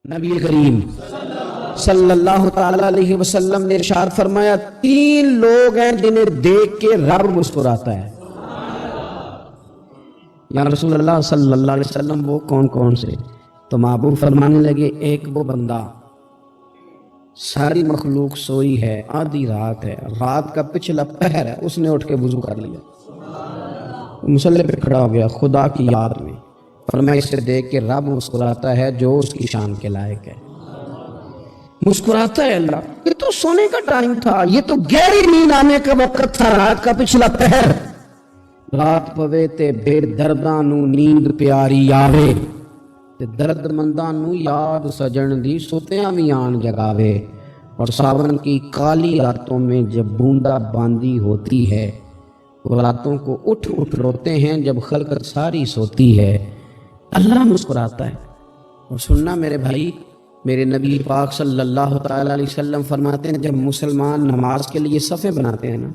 نبی کریم صلی اللہ تعالی علیہ وسلم نے ارشاد فرمایا 3 لوگ ہیں جنہیں دیکھ کے رب مسکراتا ہے۔ یا رسول اللہ صلی اللہ علیہ وسلم وہ کون کون سے؟ تو محبوب فرمانے لگے ایک وہ بندہ ساری مخلوق سوئی ہے، آدھی رات ہے، رات کا پچھلا پہر ہے، اس نے اٹھ کے وضو کر لیا، مصلی پہ کھڑا ہو گیا خدا کی یاد میں، فرمایا اسے دیکھ کے رب مسکراتا ہے جو اس کی شان کے لائق ہے۔ مسکراتا ہے اللہ، یہ تو سونے کا ٹائم تھا، یہ تو گہری نیند آنے کا وقت تھا، رات کا پچھلا پہر، رات پوے تے بے درداں نو نیند پیاری آوے تے درد منداں نو یاد سجن دی ستیاں بھی آن جگاوے، اور ساون کی کالی راتوں میں جب بوندا باندی ہوتی ہے، وہ راتوں کو اٹھ اٹھ روتے ہیں جب خلقت ساری سوتی ہے، اللہ مسکراتا ہے۔ اور سننا میرے بھائی، میرے نبی پاک صلی اللہ تعالی علیہ وسلم فرماتے ہیں جب مسلمان نماز کے لیے صفیں بناتے ہیں نا،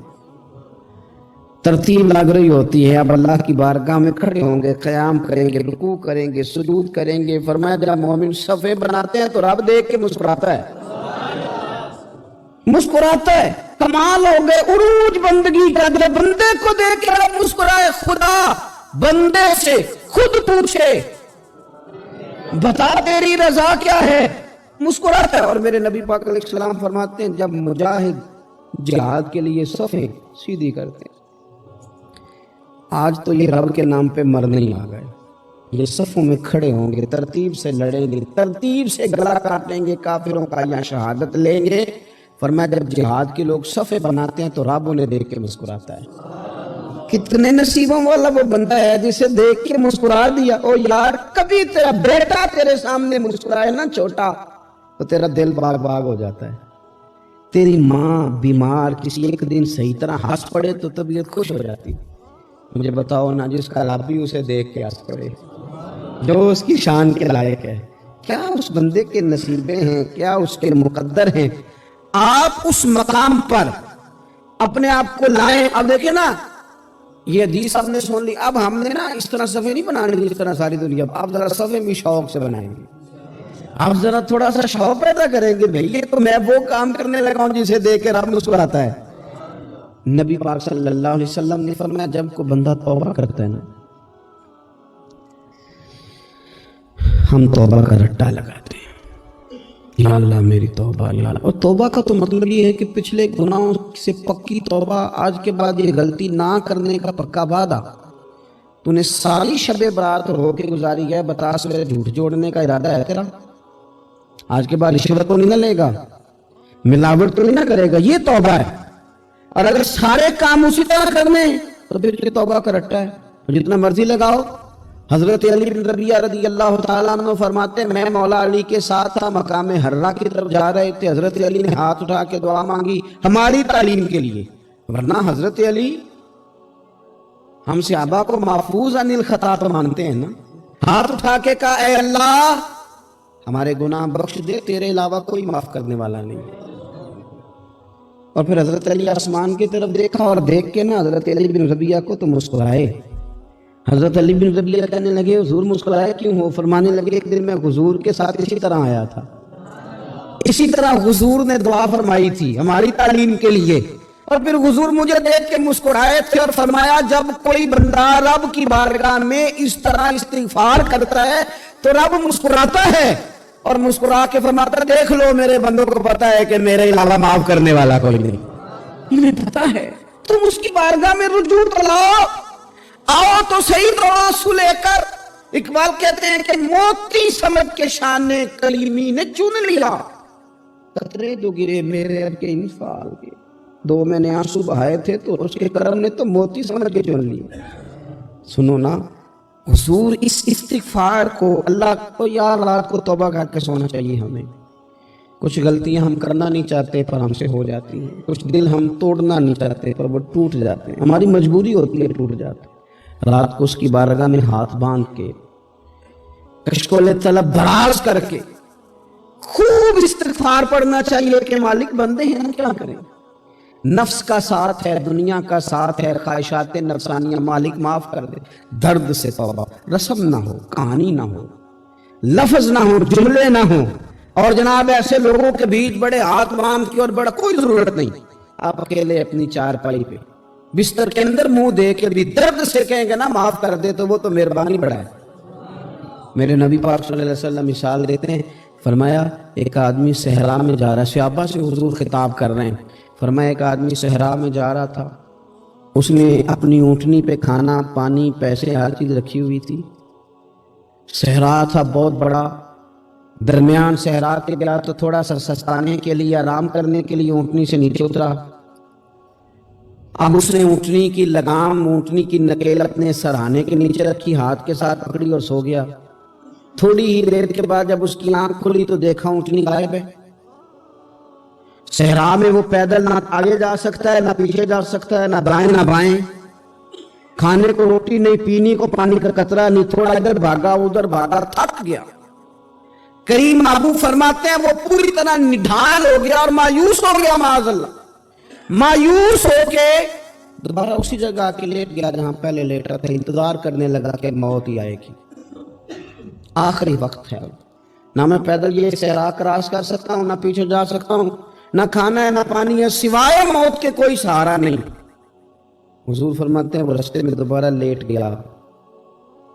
ترتیب لگ رہی ہوتی ہے، اب اللہ کی بارگاہ میں کھڑے ہوں گے، قیام کریں گے، رکوع کریں گے، سجود کریں گے، فرمایا جب مومن صفیں بناتے ہیں تو رب دیکھ کے مسکراتا ہے، مسکراتا ہے۔ کمال ہو گئے عروج بندگی کا، جب بندے کو دیکھ کے رب مسکرائے، خدا بندے سے خود پوچھے بتا تیری رضا کیا ہے، مسکراتا ہے۔ اور میرے نبی پاک علیہ السلام فرماتے ہیں جب مجاہد جہاد کے لیے صفیں سیدھی کرتے ہیں، آج تو یہ رب کے نام پہ مرنے ہی آ گئے، یہ صفوں میں کھڑے ہوں گے، ترتیب سے لڑیں گے، ترتیب سے گلا کاٹیں گے، کافروں کا یا شہادت لیں گے۔ فرمایا جب جہاد کے لوگ صفیں بناتے ہیں تو رب انہیں دیکھ کے مسکراتا ہے۔ کتنے نصیبوں والا وہ بندہ ہے جسے دیکھ کے مسکرا دیا۔ او یار کبھی تیرا بیٹا تیرے سامنے مسکرائے نا چھوٹا تو تیرا دل باغ باغ ہو جاتا ہے۔ تیری ماں بیمار کسی ایک دن صحیح طرح ہنس پڑے تو طبیعت خوش ہو جاتی۔ مجھے بتاؤ نا جس کا رب بھی اسے دیکھ کے ہنس پڑے جو اس کی شان کے لائق ہے، کیا اس بندے کے نصیبیں ہیں، کیا اس کے مقدر ہیں۔ آپ اس مقام پر اپنے آپ کو لائیں۔ اب دیکھیں نا یہ حدیث آپ نے سن لی، اب ہم نے نا اس طرح صفحے نہیں بنانے دی جس طرح ساری دنیا، آپ ذرا صفحے بھی شوق سے بنائیں گے، آپ ذرا تھوڑا سا شوق پیدا کریں گے، بھئی یہ تو میں وہ کام کرنے لگا ہوں جسے دیکھ کے رب مسکراتا ہے۔ نبی پاک صلی اللہ علیہ وسلم نے فرمایا جب کوئی بندہ توبہ کرتا ہے نا، ہم توبہ کا رٹا لگاتے ہیں، یا اللہ میری توبہ یا اللہ۔ اور توبہ کا تو مطلب یہ ہے کہ پچھلے گناہوں سے پکی توبہ، آج کے بعد یہ غلطی نہ کرنے کا پکا وعدہ۔ تو نے ساری شب برات رو کے گزاری ہے، بتا سویرے جھوٹ جوڑنے کا ارادہ ہے تیرا، آج کے بعد رشوت تو نہیں نہ لے گا، ملاوٹ تو نہیں نہ کرے گا، یہ توبہ ہے۔ اور اگر سارے کام اسی طرح کرنے تو پھر توبہ کا رٹا ہے، جتنا مرضی لگاؤ۔ حضرت علی بن ربیعہ رضی اللہ تعالیٰ عنہ فرماتے ہیں میں مولا علی کے ساتھ تھا، مقام حرہ کی طرف جا رہے تھے، حضرت علی نے ہاتھ اٹھا کے دعا مانگی ہماری تعلیم کے لیے، ورنہ حضرت علی ہم صحابہ کو محفوظ عن الخطا تو مانتے ہیں نا، ہاتھ اٹھا کے کہا اے اللہ ہمارے گناہ بخش دے، تیرے علاوہ کوئی معاف کرنے والا نہیں۔ اور پھر حضرت علی آسمان کی طرف دیکھا اور دیکھ کے نا حضرت علی بن ربیعہ کو تو مسکرائے۔ حضرت علی بن ربیعہ کہنے لگے حضور مسکرائے کیوں ہو؟ فرمانے لگے ایک دن میں حضور کے ساتھ اسی طرح آیا تھا، اسی طرح حضور نے دعا فرمائی تھی ہماری تعلیم کے لیے، اور پھر حضور مجھے دیکھ کے مسکرائے تھے اور فرمایا جب کوئی بندہ رب کی بارگاہ میں اس طرح استغفار کرتا ہے تو رب مسکراتا ہے، اور مسکرا کے فرماتا ہے دیکھ لو میرے بندوں کو پتا ہے کہ میرے علاوہ معاف کرنے والا کوئی نہیں، انہیں پتا ہے، تم اس کی بارگاہ میں رجوع تو لاؤ، آؤ تو صحیح تو آنسو لے کر۔ اقبال کہتے ہیں کہ موتی سمجھ کے شان کلیمی نے چن لیا، قطرے جو گرے میرے اب کے انفعال کے، دو میں نے آنسو بہائے تھے تو اس کے کرم نے تو موتی سمجھ کے چن لیا۔ سنو نا حضور اس استغفار کو، اللہ کو یار رات کو توبہ کر کے سونا چاہیے ہمیں۔ کچھ غلطیاں ہم کرنا نہیں چاہتے پر ہم سے ہو جاتی ہیں، کچھ دل ہم توڑنا نہیں چاہتے پر وہ ٹوٹ جاتے ہیں، ہماری مجبوری ہوتی ہے ٹوٹ جاتے ہیں۔ رات کو اس کی بارگاہ میں ہاتھ باندھ کے کشکول طلب دراز کر کے خوب استغفار پڑھنا چاہیے کہ مالک بندے ہیں ہم کیا کریں، نفس کا ساتھ ہے، دنیا کا ساتھ ہے، خواہشات نفسانیہ، مالک معاف کر دے۔ درد سے توبہ، رسم نہ ہو، کہانی نہ ہو، لفظ نہ ہو، جملے نہ ہو، اور جناب ایسے لوگوں کے بیچ بڑے ہاتھ باندھ کے اور بڑا کوئی ضرورت نہیں، آپ اکیلے اپنی چارپائی پہ بستر کے اندر منہ دے کے بھی درد سے کہیں گے نا معاف کر دے تو وہ تو مہربانی بڑا ہے۔ میرے نبی پاک صلی اللہ علیہ وسلم مثال دیتے ہیں، فرمایا ایک آدمی صحرا میں جا رہا ہے، صحابہ سے حضور خطاب کر رہے ہیں، فرمایا ایک آدمی صحرا میں جا رہا تھا، اس نے اپنی اونٹنی پہ کھانا پانی پیسے ہر چیز رکھی ہوئی تھی، صحرا تھا بہت بڑا، درمیان صحرا کے گیا تو تھوڑا سا سستانے کے لیے آرام کرنے کے لیے اونٹنی سے نیچے اترا، اب اس نے اونٹنی کی لگام اونٹنی کی نکیل اپنے سرہانے کے نیچے رکھی، ہاتھ کے ساتھ پکڑی اور سو گیا۔ تھوڑی ہی دیر کے بعد جب اس کی آنکھ کھلی تو دیکھا اونٹنی غائب ہے۔ صحرا میں وہ پیدل نہ آگے جا سکتا ہے نہ پیچھے جا سکتا ہے، نہ دائیں نہ بائیں، کھانے کو روٹی نہیں، پینے کو پانی کا قطرہ نہیں، تھوڑا ادھر بھاگا ادھر بھاگا، تھک گیا۔ کریم ابو فرماتے ہیں وہ پوری طرح نڈھال ہو گیا اور مایوس ہو گیا، معاذ اللہ، مایوس ہو کے دوبارہ اسی جگہ کے لیٹ گیا جہاں پہلے لیٹا تھا، انتظار کرنے لگا کہ موت ہی آئے گی، آخری وقت ہے، نہ میں پیدل یہ صحرا کراس کر سکتا ہوں، نہ پیچھے جا سکتا ہوں، نہ کھانا ہے نہ پانی ہے، سوائے موت کے کوئی سہارا نہیں۔ حضور فرماتے ہیں وہ رستے میں دوبارہ لیٹ گیا،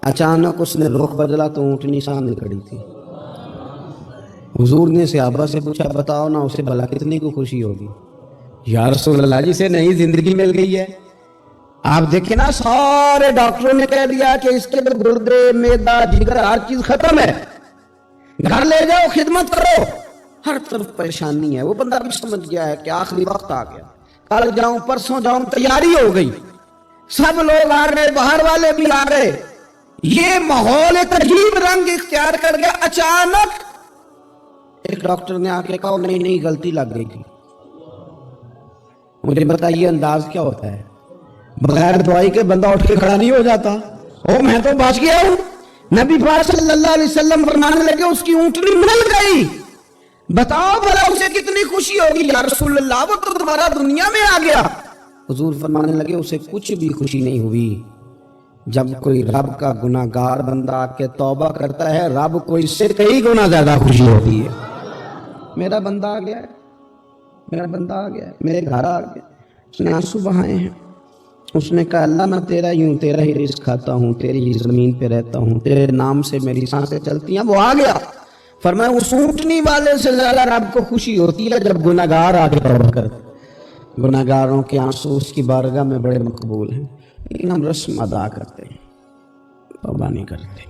اچانک اس نے رخ بدلا تو اونٹنی سامنے کھڑی تھی۔ حضور نے صحابہ سے پوچھا بتاؤ نا اسے بھلا کتنی کو خوشی ہوگی؟ یا رسول اللہ جسے نئی زندگی مل گئی ہے۔ آپ دیکھیں نا سارے ڈاکٹروں نے کہہ دیا کہ اس کے گردے معدہ جگر ہر چیز ختم ہے، گھر لے جاؤ خدمت کرو، ہر طرف پریشانی ہے، وہ بندہ بھی سمجھ گیا ہے کہ آخری وقت آ گیا، کل جاؤں پرسوں جاؤں، تیاری ہو گئی، سب لوگ آ گئے، باہر والے بھی آ گئے، یہ ماحول ایک عجیب رنگ اختیار کر گیا۔ اچانک ایک ڈاکٹر نے آ کے کہا نہیں غلطی لگ گئی تھی۔ مجھے بتائیے انداز کیا ہوتا ہے؟ بغیر دوائی کے بندہ اٹھ کے کھڑا نہیں ہو جاتا، او میں تو بچ گیا ہوں۔ نبی پاک صلی اللہ علیہ وسلم فرمانے لگے اس کی اونٹنی مل گئی، بتاؤ بھلا اسے کتنی خوشی ہوگی؟ یا رسول اللہ وہ تو دوبارہ دنیا میں آ گیا۔ حضور فرمانے لگے اسے کچھ بھی خوشی نہیں ہوئی۔ جب کوئی رب کا گناہگار بندہ آ کے توبہ کرتا ہے، رب کو اس سے کئی گنا زیادہ خوشی ہوتی ہے۔ میرا بندہ آ گیا ہے، میرا بندہ آ گیا ہے، میرے گھر آ گیا، اس نے آنسو بہائے ہیں، اس نے کہا اللہ میں تیرا ہی ہوں، تیرا ہی رزق کھاتا ہوں، تیری ہی زمین پہ رہتا ہوں، تیرے نام سے میری سانسیں چلتی ہیں۔ وہ آ گیا، فرمایا اس اونٹنی والے سے زیادہ رب کو خوشی ہوتی ہے جب گناہگار آ کے توبہ کرتے۔ گناہگاروں کے آنسو اس کی بارگاہ میں بڑے مقبول ہیں، لیکن ہم رسم ادا کرتے ہیں، توبہ نہیں کرتے،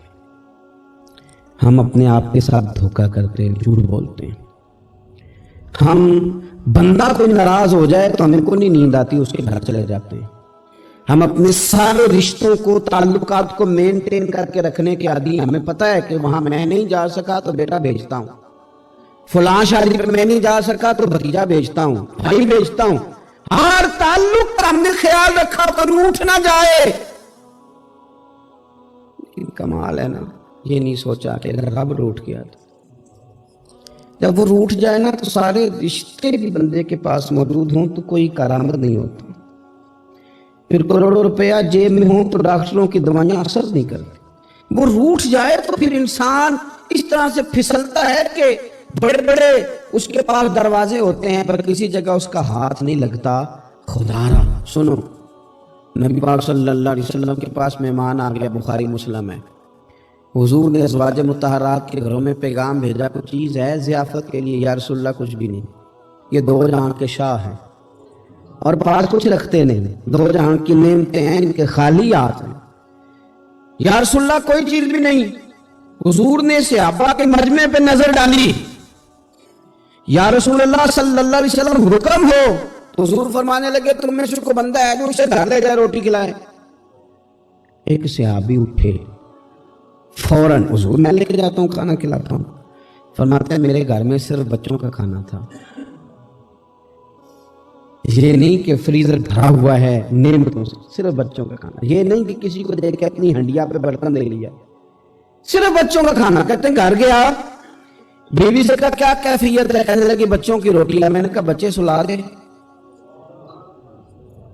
ہم اپنے آپ کے ساتھ دھوکہ کرتے ہیں، جھوٹ بولتے ہیں۔ ہم بندہ کوئی ناراض ہو جائے تو ہمیں کو نہیں نیند آتی، اس کے گھر چلے جاتے ہیں۔ ہم اپنے سارے رشتوں کو تعلقات کو مینٹین کر کے رکھنے کے عادی ہیں، ہمیں پتہ ہے کہ وہاں میں نہیں جا سکا تو بیٹا بھیجتا ہوں، فلاں شادی پہ میں نہیں جا سکا تو بھتیجا بھیجتا ہوں، بھائی بھیجتا ہوں، ہر تعلق کا ہم نے خیال رکھا تو روٹ نہ جائے۔ لیکن کمال ہے نا، یہ نہیں سوچا کہ اگر رب روٹ گیا تو جب وہ روٹ جائے نا تو سارے رشتے بھی بندے کے پاس موجود ہوں تو کوئی کارآمد نہیں ہوتا، پھر کروڑوں روپیہ جیب میں ہوں تو ڈاکٹروں کی دوائیاں اثر نہیں کرتی۔ وہ روٹ جائے تو پھر انسان اس طرح سے پھسلتا ہے کہ بڑے بڑے اس کے پاس دروازے ہوتے ہیں پر کسی جگہ اس کا ہاتھ نہیں لگتا۔ خدا را سنو، نبی پاک صلی اللہ علیہ وسلم کے پاس مہمان آ گیا، بخاری مسلم ہے، حضور نے ازواج مطہرات کے گھروں میں پیغام بھیجا، کوئی چیز ہے ضیافت کے لیے؟ یا رسول اللہ کچھ بھی نہیں، یہ دو جہاں کے شاہ ہیں اور پاس کچھ رکھتے نہیں، دو جہاں کی نعمتیں ہیں ان کے خالی ہاتھ ہیں۔ یا رسول اللہ کوئی چیز بھی نہیں۔ حضور نے صحابہ کے مجمع پہ نظر ڈالی، یا رسول اللہ صلی اللہ علیہ وسلم حکم ہو، تو حضور فرمانے لگے تم میں سے کوئی بندہ ہے جو اسے گھر لے جائے روٹی کھلائے؟ ایک صحابی اٹھے فوراً، حضور میں لے کے جاتا ہوں کھانا کھلاتا ہوں، فرماتے ہیں میرے گھر میں صرف بچوں کا کھانا تھا، یہ نہیں کہ فریزر بھرا ہوا ہے نعمتوں سے، صرف بچوں کا کھانا، یہ نہیں کہ کسی کو دیکھ کے اپنی ہنڈیا پہ برتن دے لیا، صرف بچوں کا کھانا۔ کہتے ہیں گھر گیا، بیوی سے کہا کیا کیفیت ہے؟ کہنے لگی بچوں کی روٹی ہے۔ میں نے کہا بچے سلا دے،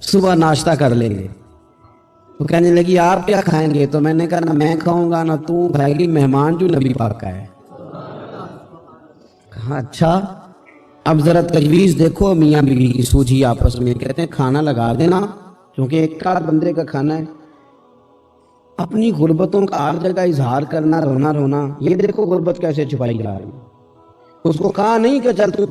صبح ناشتہ کر لیں گے۔ وہ کہنے لگی آپ کیا کھائیں گے؟ تو میں نے کہا نہ میں کھاؤں گا نہ تو کھائے گی، مہمان جو نبی پاک کا ہے، کہا اچھا اب ذرا تجویز دیکھو میاں بیوی کی سوجھی آپس میں. کہتے ہیں کھانا لگا دینا کیونکہ ایک آدھ بندے کا کھانا ہے. اپنی غربتوں کا ہر جگہ اظہار کرنا, رونا رونا, یہ دیکھو غربت کیسے چھپائی جا رہی ہے. اس کو کہا نہیں کہ چل تو